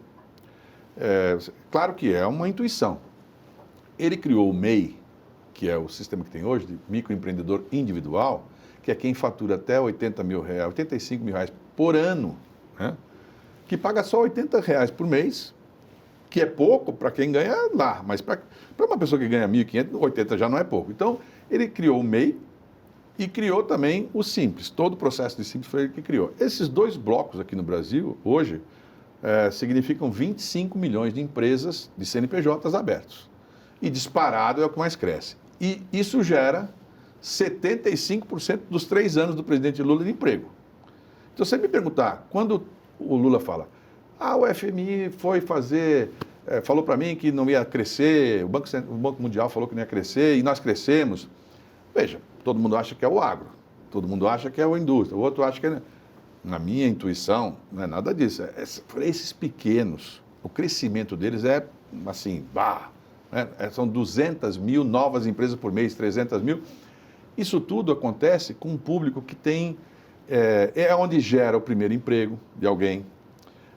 Claro que é uma intuição. Ele criou o MEI, que é o sistema que tem hoje, de microempreendedor individual, que é quem fatura até 80 mil reais, 85 mil reais por ano, né? Que paga só 80 reais por mês, que é pouco para quem ganha lá, mas para uma pessoa que ganha 1.500, 80 já não é pouco. Então, ele criou o MEI e criou também o Simples. Todo o processo de Simples foi ele que criou. Esses 2 blocos aqui no Brasil, hoje, significam 25 milhões de empresas de CNPJs abertos. E disparado é o que mais cresce. E isso gera 75% dos 3 anos do presidente Lula de emprego. Então, você me perguntar, quando o Lula fala, o FMI foi fazer, falou para mim que não ia crescer, o Banco Mundial falou que não ia crescer e nós crescemos. Veja, todo mundo acha que é o agro, todo mundo acha que é a indústria, o outro acha que é... Na minha intuição, não é nada disso. Esses pequenos, o crescimento deles é assim, né? São 200 mil novas empresas por mês, 300 mil. Isso tudo acontece com um público que tem, é onde gera o primeiro emprego de alguém,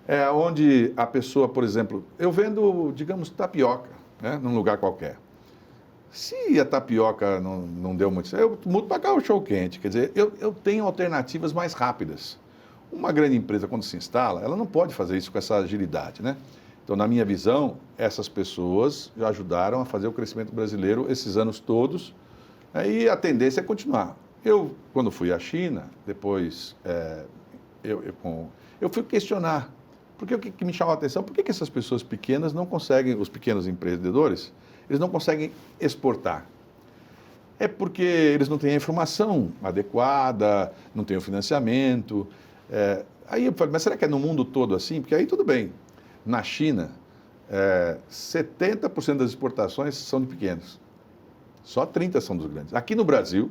é onde a pessoa, por exemplo, eu vendo, digamos, tapioca, né, num lugar qualquer. Se a tapioca não deu muito certo, eu mudo para cachorro quente. Quer dizer, eu tenho alternativas mais rápidas. Uma grande empresa, quando se instala, ela não pode fazer isso com essa agilidade, né? Então, na minha visão, essas pessoas já ajudaram a fazer o crescimento brasileiro esses anos todos, e a tendência é continuar. Eu, quando fui à China, depois eu fui questionar, porque o que me chamou a atenção, por que essas pessoas pequenas não conseguem, os pequenos empreendedores, eles não conseguem exportar? É porque eles não têm a informação adequada, não têm o financiamento. Aí eu falei, mas será que é no mundo todo assim? Porque aí tudo bem. Na China, 70% das exportações são de pequenos. Só 30% são dos grandes. Aqui no Brasil,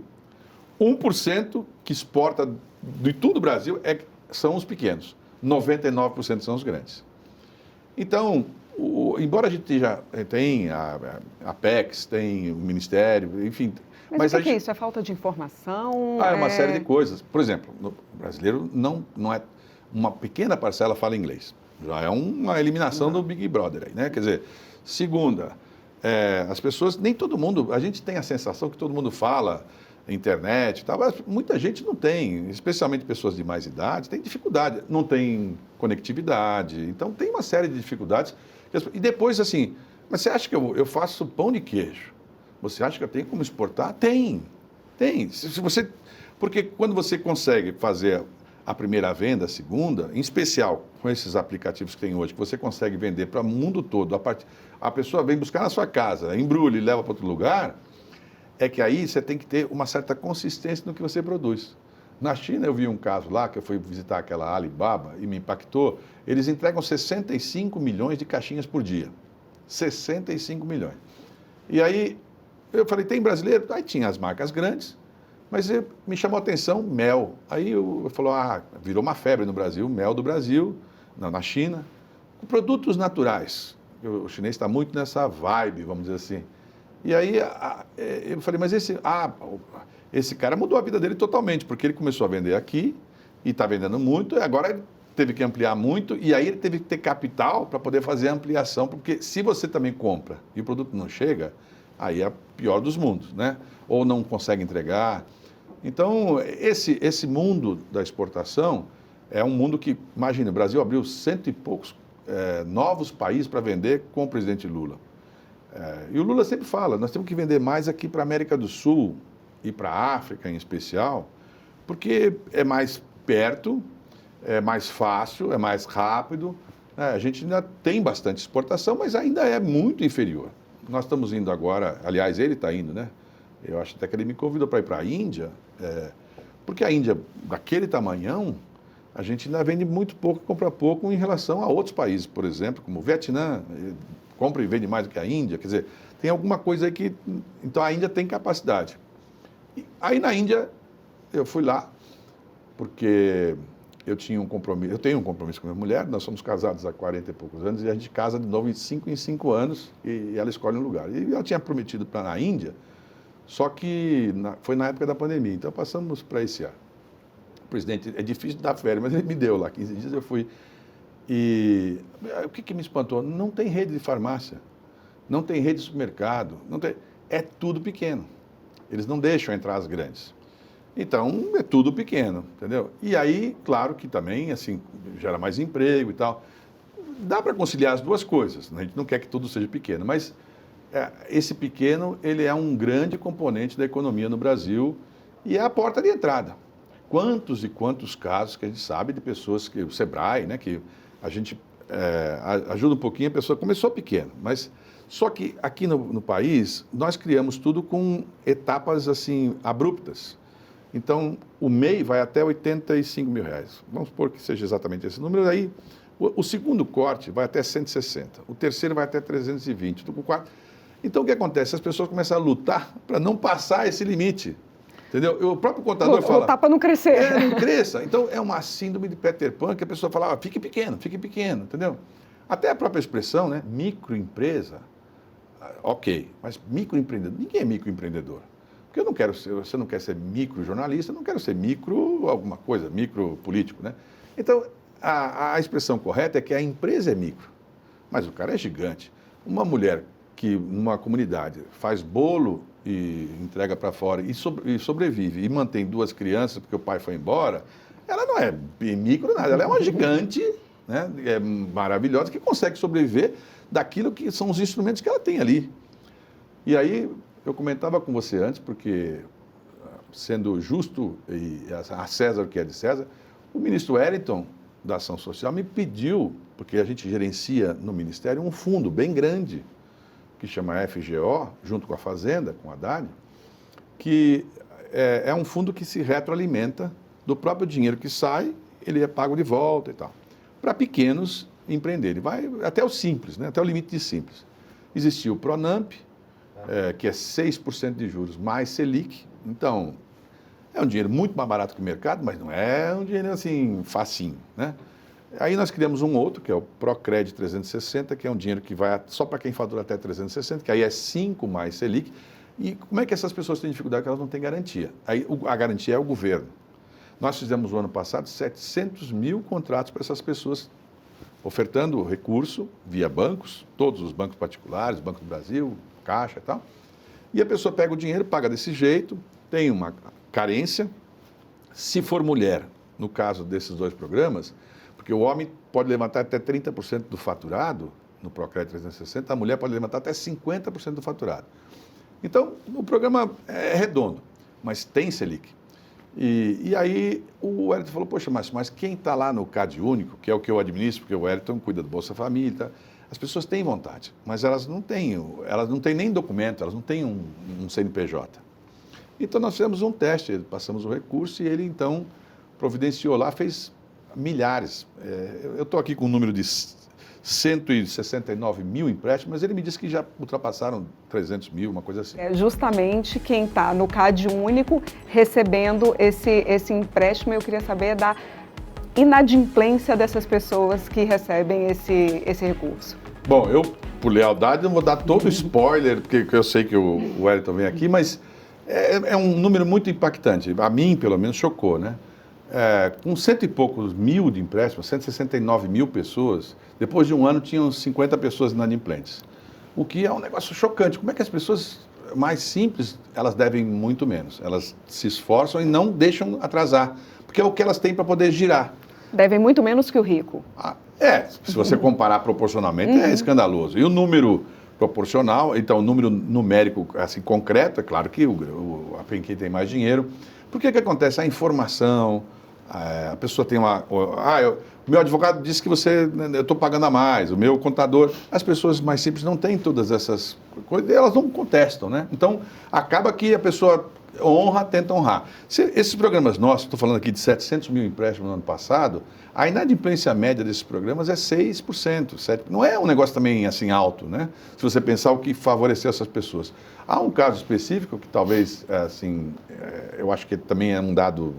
1% que exporta de tudo o Brasil são os pequenos. 99% são os grandes. Então, embora a gente já tenha a Apex, tem o Ministério, enfim... Mas o que é isso? É falta de informação? É uma série de coisas. Por exemplo, o brasileiro não é... Uma pequena parcela fala inglês. Já é uma eliminação do Big Brother aí, né? Quer dizer, segunda, as pessoas... Nem todo mundo... A gente tem a sensação que todo mundo fala internet e tal, mas muita gente não tem, especialmente pessoas de mais idade, tem dificuldade, não tem conectividade. Então, tem uma série de dificuldades. E depois, assim, mas você acha que eu faço pão de queijo? Você acha que eu tenho como exportar? Tem. Porque quando você consegue fazer a primeira venda, a segunda, em especial com esses aplicativos que tem hoje, que você consegue vender para o mundo todo, a pessoa vem buscar na sua casa, embrulha e leva para outro lugar, é que aí você tem que ter uma certa consistência no que você produz. Na China, eu vi um caso lá, que eu fui visitar aquela Alibaba e me impactou, eles entregam 65 milhões de caixinhas por dia. 65 milhões. E aí, eu falei, tem brasileiro? Aí tinha as marcas grandes, mas me chamou a atenção mel. Aí eu falou, virou uma febre no Brasil, mel do Brasil, na China, com produtos naturais. O chinês está muito nessa vibe, vamos dizer assim. E aí eu falei, mas esse cara mudou a vida dele totalmente, porque ele começou a vender aqui e está vendendo muito, e agora ele teve que ampliar muito, e aí ele teve que ter capital para poder fazer a ampliação, porque se você também compra e o produto não chega, aí é o pior dos mundos, né? Ou não consegue entregar. Então, esse mundo da exportação é um mundo que, imagina, o Brasil abriu 100 e poucos novos países para vender com o presidente Lula. E o Lula sempre fala, nós temos que vender mais aqui para a América do Sul e para a África em especial, porque é mais perto, é mais fácil, é mais rápido. A gente ainda tem bastante exportação, mas ainda é muito inferior. Nós estamos indo agora, aliás, ele está indo, né? Eu acho até que ele me convidou para ir para a Índia, porque a Índia, daquele tamanhão, a gente ainda vende muito pouco, compra pouco em relação a outros países, por exemplo, como o Vietnã, compra e vende mais do que a Índia. Quer dizer, tem alguma coisa aí que... Então, a Índia tem capacidade. Aí, na Índia, eu fui lá, porque eu tenho um compromisso com a minha mulher, nós somos casados há 40 e poucos anos, e a gente casa de novo em 5 anos, e ela escolhe um lugar. E ela tinha prometido para na Índia, só que foi na época da pandemia, então passamos para esse ano. O presidente, é difícil dar férias, mas ele me deu lá, 15 dias eu fui. E o que me espantou? Não tem rede de farmácia, não tem rede de supermercado, é tudo pequeno. Eles não deixam entrar as grandes. Então, é tudo pequeno, entendeu? E aí, claro que também, assim, gera mais emprego e tal. Dá para conciliar as duas coisas, né? A gente não quer que tudo seja pequeno, mas esse pequeno, ele é um grande componente da economia no Brasil e é a porta de entrada. Quantos e quantos casos que a gente sabe de pessoas que o Sebrae, né, que a gente ajuda um pouquinho, a pessoa começou pequeno, mas só que aqui no país nós criamos tudo com etapas assim abruptas. Então o MEI vai até R$ 85 mil. Vamos supor que seja exatamente esse número, aí O segundo corte vai até 160, o terceiro vai até 320, o quarto... Então, o que acontece? As pessoas começam a lutar para não passar esse limite, entendeu? O próprio contador fala... Lutar para não crescer. Não cresça. Então, é uma síndrome de Peter Pan que a pessoa fala, fique pequeno, entendeu? Até a própria expressão, né? Microempresa, ok, mas microempreendedor, ninguém é microempreendedor. Porque eu não quero ser, você não quer ser microjornalista, eu não quero ser micro alguma coisa, micro político, né? Então, a expressão correta é que a empresa é micro, mas o cara é gigante. Uma mulher que numa comunidade faz bolo e entrega para fora e sobrevive e mantém 2 crianças porque o pai foi embora, ela não é micro nada, ela é uma gigante, né? É maravilhosa que consegue sobreviver daquilo que são os instrumentos que ela tem ali. E aí eu comentava com você antes, porque sendo justo e a César o que é de César, o ministro Wellington da Ação Social me pediu, porque a gente gerencia no Ministério um fundo bem grande, que chama FGO, junto com a Fazenda, com a Haddad, que é um fundo que se retroalimenta do próprio dinheiro que sai, ele é pago de volta e tal, para pequenos empreenderem. Vai até o simples, né? Até o limite de simples. Existia o Pronamp, que é 6% de juros mais Selic, então... É um dinheiro muito mais barato que o mercado, mas não é um dinheiro assim, facinho, né? Aí nós criamos um outro, que é o Procred 360, que é um dinheiro que vai só para quem fatura até 360, que aí é 5 mais Selic. E como é que essas pessoas têm dificuldade? Porque elas não têm garantia. Aí a garantia é o governo. Nós fizemos no ano passado 700 mil contratos para essas pessoas, ofertando recurso via bancos, todos os bancos particulares, Banco do Brasil, Caixa e tal. E a pessoa pega o dinheiro, paga desse jeito, tem uma carência. Se for mulher, no caso desses 2 programas, porque o homem pode levantar até 30% do faturado, no Procred 360, a mulher pode levantar até 50% do faturado. Então, o programa é redondo, mas tem Selic. E aí o Wellington falou, poxa, mas quem está lá no CAD único, que é o que eu administro, porque o Wellington cuida do Bolsa Família, tá? As pessoas têm vontade, mas elas não têm nem documento, elas não têm um CNPJ. Então, nós fizemos um teste, passamos o recurso e ele, então, providenciou lá, fez milhares. Eu estou aqui com um número de 169 mil empréstimos, mas ele me disse que já ultrapassaram 300 mil, uma coisa assim. É justamente quem está no CAD único recebendo esse empréstimo. Eu queria saber da inadimplência dessas pessoas que recebem esse recurso. Bom, eu, por lealdade, não vou dar todo o spoiler, porque eu sei que o Wellington vem aqui, mas é um número muito impactante. A mim, pelo menos, chocou, né? Com 100 e poucos mil de empréstimos, 169 mil pessoas, depois de um ano tinham 50 pessoas inadimplentes. O que é um negócio chocante. Como é que as pessoas mais simples, elas devem muito menos? Elas se esforçam e não deixam atrasar, porque é o que elas têm para poder girar. Devem muito menos que o rico. Se você comparar proporcionalmente, é escandaloso. E o número proporcional, então o número numérico assim, concreto, é claro que quem tem mais dinheiro. Por que acontece? A informação, a pessoa tem meu advogado disse que eu estou pagando a mais, o meu contador. As pessoas mais simples não têm todas essas coisas, elas não contestam, né? Então, acaba que a pessoa tenta honrar. Esses programas nossos, estou falando aqui de 700 mil empréstimos no ano passado, a inadimplência média desses programas é 6%, 7%. Não é um negócio também assim alto, né? Se você pensar o que favoreceu essas pessoas. Há um caso específico que talvez, eu acho que também é um dado,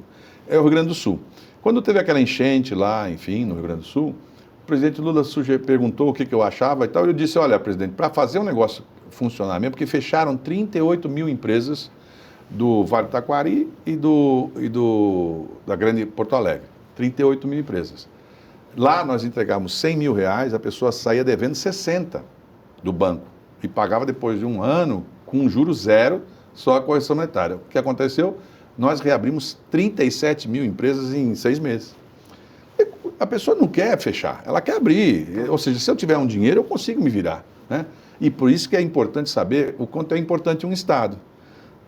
é o Rio Grande do Sul. Quando teve aquela enchente lá, enfim, no Rio Grande do Sul, o presidente Lula perguntou o que eu achava e tal, e eu disse, olha, presidente, para fazer o negócio funcionar mesmo, porque fecharam 38 mil empresas do Vale do Taquari e da Grande Porto Alegre. 38 mil empresas. Lá nós entregávamos 100 mil reais, a pessoa saía devendo 60 do banco e pagava depois de um ano com juros zero, só a correção monetária. O que aconteceu? Nós reabrimos 37 mil empresas em 6 meses. A pessoa não quer fechar, ela quer abrir. Ou seja, se eu tiver um dinheiro, eu consigo me virar, né? E por isso que é importante saber o quanto é importante um Estado.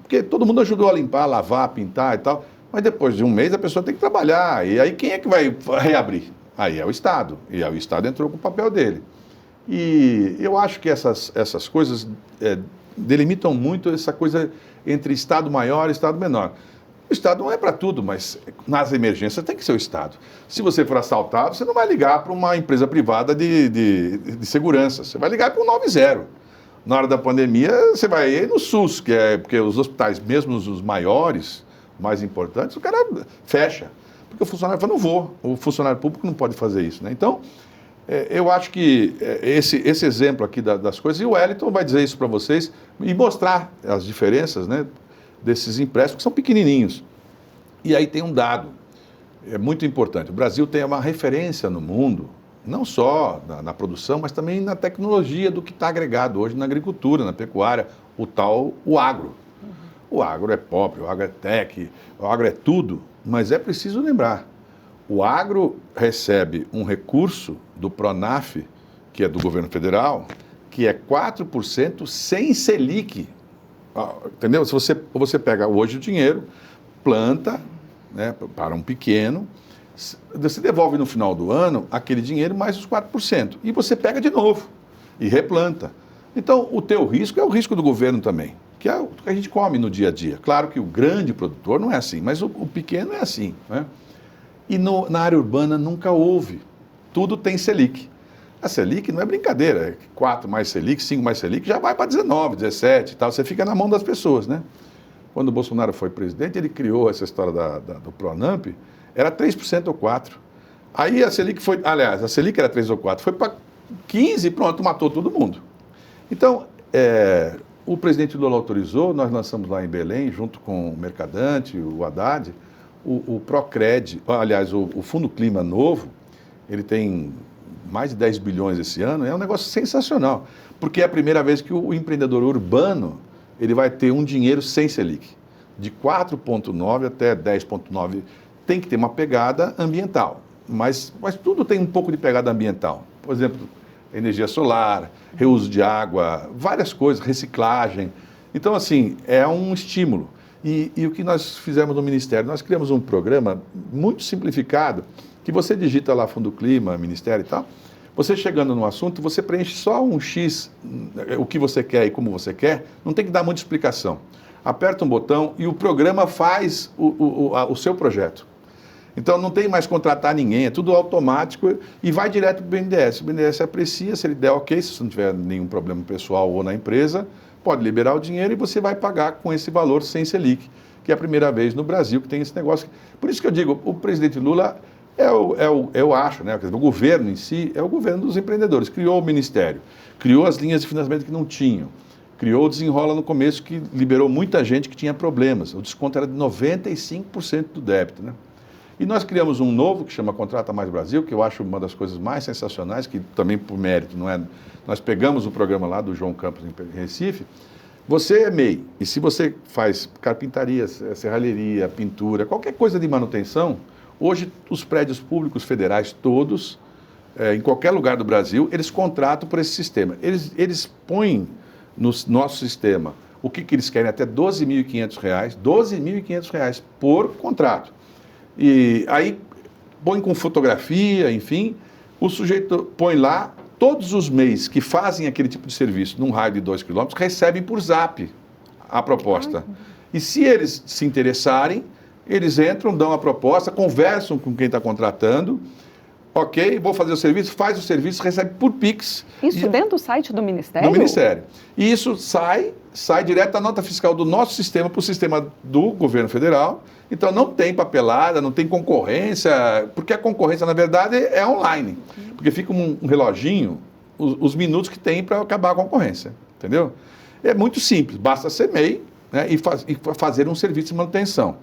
Porque todo mundo ajudou a limpar, lavar, pintar e tal, mas depois de um mês a pessoa tem que trabalhar. E aí quem é que vai reabrir? Aí é o Estado. E aí o Estado entrou com o papel dele. E eu acho que essas coisas delimitam muito essa coisa entre Estado maior e Estado menor. O Estado não é para tudo, mas nas emergências tem que ser o Estado. Se você for assaltado, você não vai ligar para uma empresa privada de segurança, você vai ligar para o 90. Na hora da pandemia, você vai ir no SUS, que é porque os hospitais, mesmo os maiores, mais importantes, o cara fecha. Porque o funcionário fala, não vou. O funcionário público não pode fazer isso, né? Então, eu acho que esse exemplo aqui das coisas, e o Wellington vai dizer isso para vocês e mostrar as diferenças, né, desses empréstimos, que são pequenininhos. E aí tem um dado, muito importante. O Brasil tem uma referência no mundo, não só na produção, mas também na tecnologia do que está agregado hoje na agricultura, na pecuária, o agro. O agro é pop, o agro é tech, o agro é tudo, mas é preciso lembrar, o agro recebe um recurso do Pronaf, que é do governo federal, que é 4% sem Selic. Entendeu? Se você pega hoje o dinheiro, planta, né, para um pequeno, você devolve no final do ano aquele dinheiro mais os 4%. E você pega de novo e replanta. Então, o teu risco é o risco do governo também, que é o que a gente come no dia a dia. Claro que o grande produtor não é assim, mas o pequeno é assim, né? E na área urbana nunca houve. Tudo tem Selic. A Selic não é brincadeira, é 4 mais Selic, 5 mais Selic, já vai para 19, 17 e tal. Você fica na mão das pessoas, né? Quando o Bolsonaro foi presidente, ele criou essa história do Pronamp, era 3% ou 4%. Aí a Selic foi, aliás, a Selic era 3 ou 4%, foi para 15% e pronto, matou todo mundo. Então, o presidente Lula autorizou, nós lançamos lá em Belém, junto com o Mercadante, o Haddad, o Procred, aliás, o Fundo Clima Novo, ele tem mais de 10 bilhões esse ano, é um negócio sensacional, porque é a primeira vez que o empreendedor urbano ele vai ter um dinheiro sem Selic, de 4,9 até 10,9. Tem que ter uma pegada ambiental, mas tudo tem um pouco de pegada ambiental. Por exemplo, energia solar, reuso de água, várias coisas, reciclagem. Então, assim, é um estímulo. E o que nós fizemos no Ministério? Nós criamos um programa muito simplificado, que você digita lá Fundo Clima, Ministério e tal, você chegando no assunto, você preenche só um X, o que você quer e como você quer, não tem que dar muita explicação. Aperta um botão e o programa faz o seu projeto. Então não tem mais contratar ninguém, é tudo automático e vai direto para o BNDES. O BNDES aprecia, se ele der ok, se não tiver nenhum problema pessoal ou na empresa, pode liberar o dinheiro e você vai pagar com esse valor sem Selic, que é a primeira vez no Brasil que tem esse negócio. Por isso que eu digo, o presidente Lula eu acho, né? O governo em si é o governo dos empreendedores. Criou o Ministério, criou as linhas de financiamento que não tinham, criou o Desenrola no começo, que liberou muita gente que tinha problemas. O desconto era de 95% do débito, né? E nós criamos um novo que chama Contrata Mais Brasil, que eu acho uma das coisas mais sensacionais, que também por mérito, não é? Nós pegamos o programa lá do João Campos em Recife. Você é MEI, e se você faz carpintaria, serralheria, pintura, qualquer coisa de manutenção, hoje os prédios públicos federais todos, em qualquer lugar do Brasil, eles contratam por esse sistema. Eles põem no nosso sistema o que eles querem, até R$ 12.500 por contrato. E aí põe com fotografia, enfim, o sujeito põe lá, todos os MEIs que fazem aquele tipo de serviço num raio de 2 quilômetros recebem por zap a proposta. E se eles se interessarem, eles entram, dão a proposta, conversam com quem está contratando, ok, vou fazer o serviço, faz o serviço, recebe por Pix. Isso dentro do site do Ministério? Do Ministério. E isso sai direto da nota fiscal do nosso sistema para o sistema do governo federal. Então não tem papelada, não tem concorrência, porque a concorrência, na verdade, é online. Porque fica um reloginho, os minutos que tem para acabar a concorrência, entendeu? É muito simples, basta ser MEI, né, e fazer um serviço de manutenção.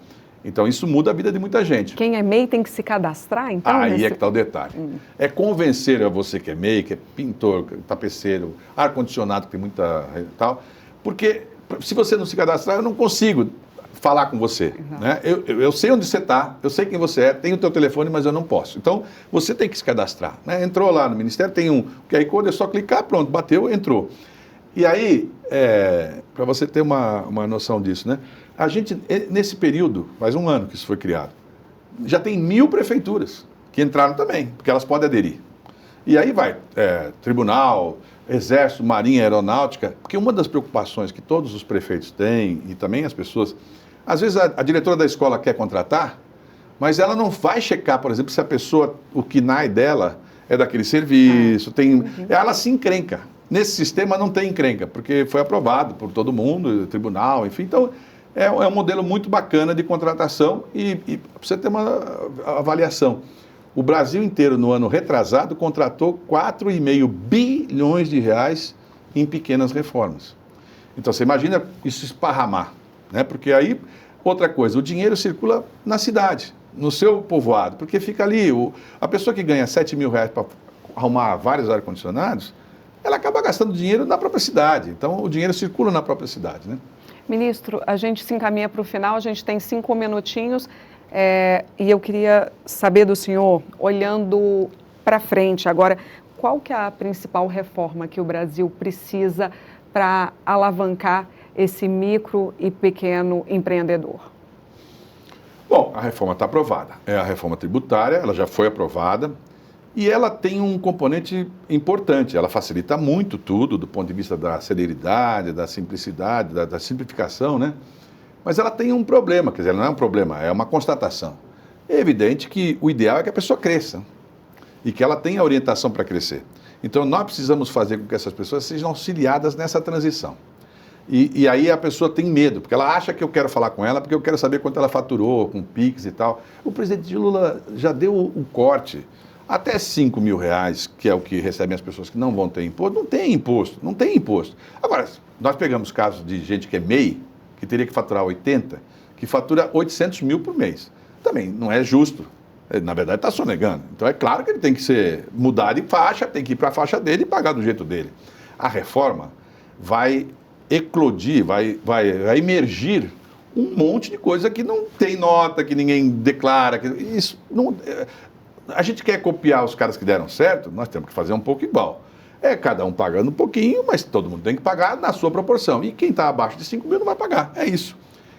Então, isso muda a vida de muita gente. Quem é MEI tem que se cadastrar, então? Aí é que está o detalhe. É convencer a você que é MEI, que é pintor, tapeceiro, ar-condicionado, que tem muita tal, porque se você não se cadastrar, eu não consigo falar com você. Né? Eu sei onde você está, eu sei quem você é, tenho o teu telefone, mas eu não posso. Então, você tem que se cadastrar. Né? Entrou lá no Ministério, tem um QR Code, é só clicar, pronto, bateu, entrou. E aí, para você ter uma noção disso, né? A gente, nesse período, faz um ano que isso foi criado, já tem 1.000 prefeituras que entraram também, porque elas podem aderir. E aí vai, tribunal, exército, marinha, aeronáutica, porque uma das preocupações que todos os prefeitos têm, e também as pessoas, Às vezes a diretora da escola quer contratar, mas ela não vai checar, por exemplo, se a pessoa, o KNAI dela é daquele serviço, ela se encrenca. Nesse sistema não tem encrenca, porque foi aprovado por todo mundo, tribunal, enfim. Então, é um modelo muito bacana de contratação e para você ter uma avaliação. O Brasil inteiro, no ano retrasado, contratou 4,5 bilhões de reais em pequenas reformas. Então, você imagina isso esparramar, né? Porque aí, outra coisa, o dinheiro circula na cidade, no seu povoado, porque fica ali, a pessoa que ganha 7 mil reais para arrumar vários ar-condicionados, ela acaba gastando dinheiro na própria cidade. Então, o dinheiro circula na própria cidade, né? Ministro, a gente se encaminha para o final, a gente tem 5 minutinhos e eu queria saber do senhor, olhando para frente agora, qual que é a principal reforma que o Brasil precisa para alavancar esse micro e pequeno empreendedor? Bom, a reforma está aprovada. É a reforma tributária, ela já foi aprovada e ela tem um componente importante. Ela facilita muito tudo do ponto de vista da celeridade, da simplicidade, da simplificação, né? Mas ela tem um problema, quer dizer, não é um problema, é uma constatação. É evidente que o ideal é que a pessoa cresça e que ela tenha orientação para crescer. Então, nós precisamos fazer com que essas pessoas sejam auxiliadas nessa transição. E aí a pessoa tem medo, porque ela acha que eu quero falar com ela, porque eu quero saber quanto ela faturou com Pix e tal. O presidente Lula já deu o corte. Até 5 mil reais, que é o que recebem as pessoas que não vão ter imposto, não tem imposto. Agora, nós pegamos casos de gente que é MEI, que teria que faturar 80, que fatura 800 mil por mês. Também não é justo. Na verdade, está sonegando. Então, é claro que ele tem que ser mudar de faixa, tem que ir para a faixa dele e pagar do jeito dele. A reforma vai eclodir, vai emergir um monte de coisa que não tem nota, que ninguém declara. Isso não, a gente quer copiar os caras que deram certo, nós temos que fazer um pouco igual. É cada um pagando um pouquinho, mas todo mundo tem que pagar na sua proporção. E quem está abaixo de 5 mil não vai pagar. É isso.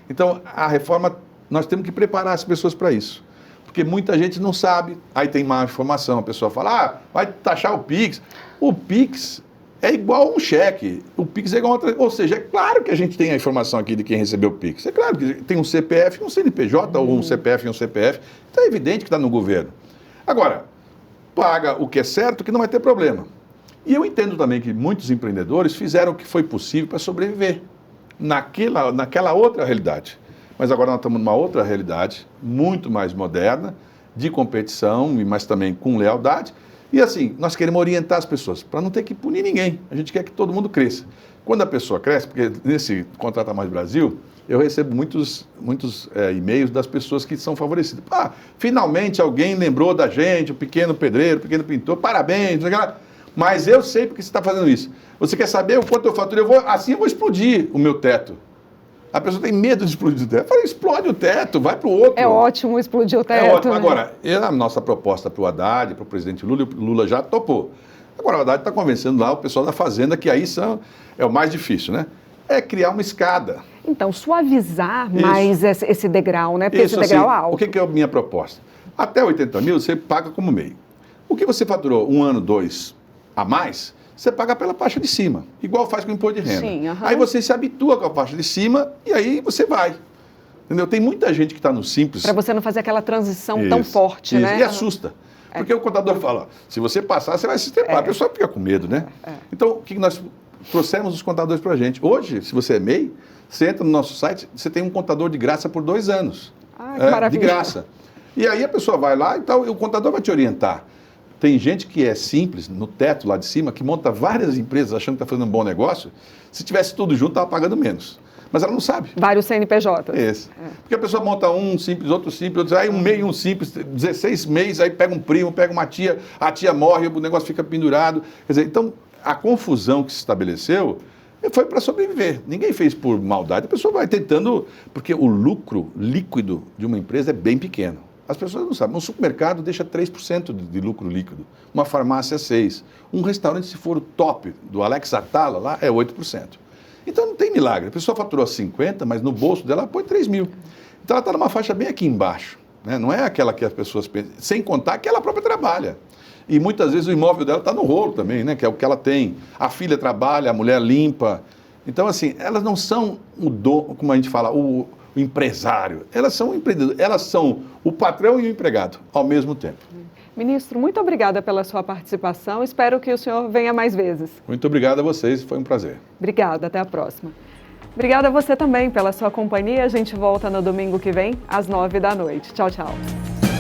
Então, a reforma, nós temos que preparar as pessoas para isso. Porque muita gente não sabe, aí tem má informação, a pessoa fala, vai taxar o Pix. O Pix é igual a um cheque, o Pix é igual a outra. Ou seja, é claro que a gente tem a informação aqui de quem recebeu o Pix. É claro que tem um CPF e um CNPJ, ou um CPF e um CPF. Então é evidente que está no governo. Agora, paga o que é certo, que não vai ter problema. E eu entendo também que muitos empreendedores fizeram o que foi possível para sobreviver naquela outra realidade. Mas agora nós estamos numa outra realidade, muito mais moderna, de competição, mas também com lealdade. E assim, nós queremos orientar as pessoas, para não ter que punir ninguém. A gente quer que todo mundo cresça. Quando a pessoa cresce, porque nesse Contrata Mais Brasil, eu recebo muitos e-mails das pessoas que são favorecidas. Finalmente alguém lembrou da gente, o pequeno pedreiro, o pequeno pintor, parabéns, mas eu sei porque você está fazendo isso. Você quer saber o quanto eu faturo? Eu vou explodir o meu teto. A pessoa tem medo de explodir o teto. Eu falei, explode o teto, vai para o outro. É ótimo explodir o teto. É ótimo. Né? Agora, a nossa proposta para o Haddad, para o presidente Lula, o Lula já topou. Agora, o Haddad está convencendo lá o pessoal da Fazenda, que aí é o mais difícil, né? É criar uma escada. Então, suavizar mais esse degrau, né? Porque esse degrau é alto. O que é a minha proposta? Até 80 mil, você paga como MEI. O que você faturou 1 ano, 2 a mais, você paga pela faixa de cima, igual faz com o imposto de renda. Sim, Aí você se habitua com a faixa de cima e aí você vai. Entendeu? Tem muita gente que está no Simples. Para você não fazer aquela transição tão forte, né? E assusta. Porque o contador fala, se você passar, você vai se estrepar. A pessoa fica com medo, né? Então, o que nós trouxemos os contadores para a gente? Hoje, se você é MEI, você entra no nosso site, você tem um contador de graça por 2 anos. Que maravilha. De graça. E aí a pessoa vai lá e tal, e o contador vai te orientar. Tem gente que é simples, no teto lá de cima, que monta várias empresas achando que está fazendo um bom negócio. Se tivesse tudo junto, estava pagando menos. Mas ela não sabe. Vários CNPJs. Isso. Porque a pessoa monta um simples, outro simples, aí um MEI, um simples, 16 meses, aí pega um primo, pega uma tia, a tia morre, o negócio fica pendurado. Quer dizer, então, a confusão que se estabeleceu foi para sobreviver. Ninguém fez por maldade, a pessoa vai tentando, porque o lucro líquido de uma empresa é bem pequeno. As pessoas não sabem. Um supermercado deixa 3% de lucro líquido. Uma farmácia, 6%. Um restaurante, se for o top do Alex Atala, lá é 8%. Então não tem milagre. A pessoa faturou 50, mas no bolso dela põe 3 mil. Então ela está numa faixa bem aqui embaixo. Né? Não é aquela que as pessoas pensam. Sem contar que ela própria trabalha. E muitas vezes o imóvel dela está no rolo também, né? Que é o que ela tem. A filha trabalha, a mulher limpa. Então, assim, elas não são como a gente fala, o empresário. Elas são empreendedoras, elas são o patrão e o empregado ao mesmo tempo. Ministro, muito obrigada pela sua participação. Espero que o senhor venha mais vezes. Muito obrigado a vocês, foi um prazer. Obrigada, até a próxima. Obrigada a você também pela sua companhia. A gente volta no domingo que vem, às 9 da noite. Tchau, tchau.